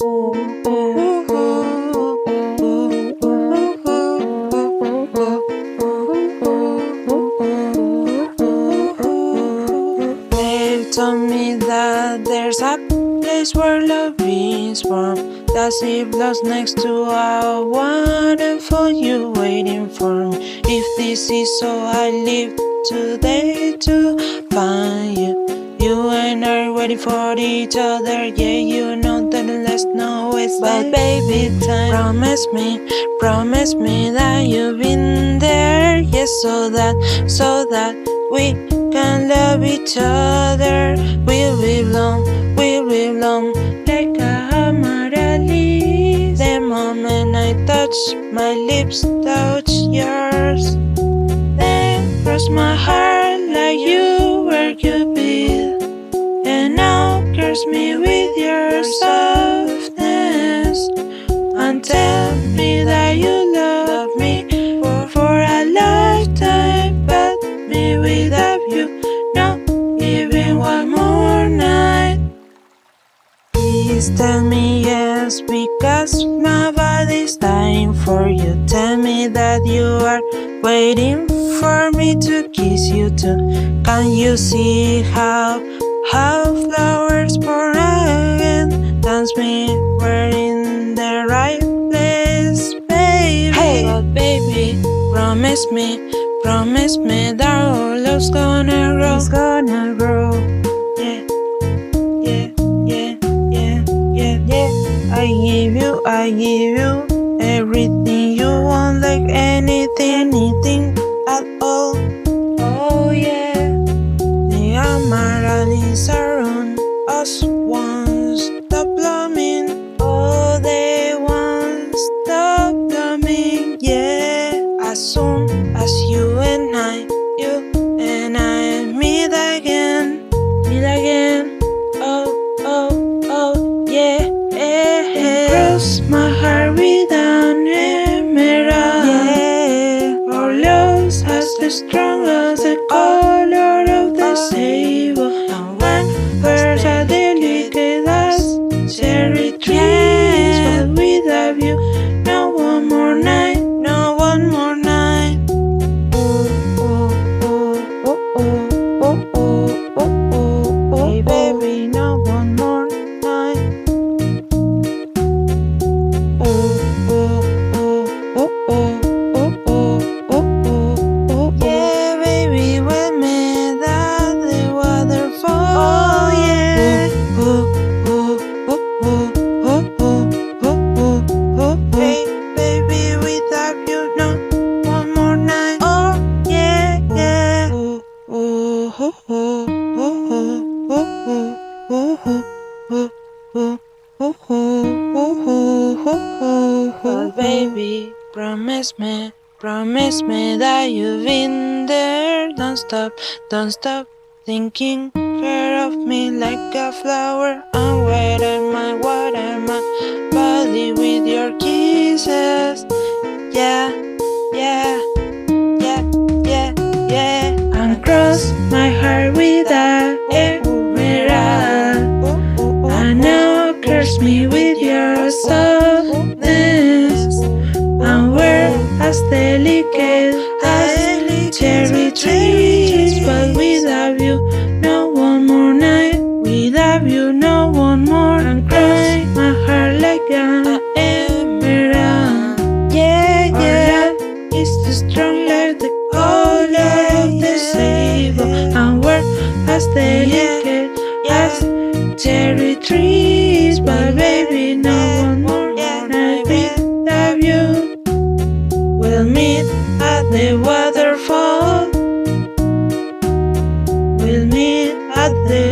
They told me that there's a place where love is warm. That sea blows next to a waterfall. You waiting for me. If this is so, I live today to find you. You and I are waiting for each other. Yeah, you know that let's know it's but baby time. Promise me that you've been there. Yes, so that we can love each other. We'll live long like a amaryllis. The moment I touch my lips, touch yours, then cross my heart like you were Cupid, and now curse me with your softness, and tell me that you love me for a lifetime, but me without you, no, even one more night. Please tell me yes, because my body's dying for you. Tell me that you are waiting for me to kiss you too. Can you see how flowers pour again? Dance me, we're in the right place, baby. Hey, but baby, promise me that our love's gonna grow. It's gonna grow. I give you everything you want, like anything at all. Oh yeah, the amaryllis around us won't stop blooming. Oh, they won't stop blooming. Yeah, as soon as you and I meet again. Oh yeah. Cross my heart with an emerald. Yeah, our love as the strong as the color of the sable, and when birds are delicate as cherry trees. But without you, no one more night, no one more night. Hey baby, no one more night. Yeah, baby, we met at the waterfall. Oh yeah. Hey, baby, without you, no one more night. Oh yeah, yeah. But baby, promise me that you've been there. Don't stop thinking care of me like a flower, and water my body with your kisses. Yeah, and cross my heart with a emerald, and now curse me with your softness, and we're as delicate as cherry trees. But without you, no one more night. Without you, no one more. And cross my heart like an emerald. Yeah, it's too strong like the color of the sable, and we're as delicate as cherry trees. But baby, no one more night without you. We'll meet at the waterfall. We'll meet at the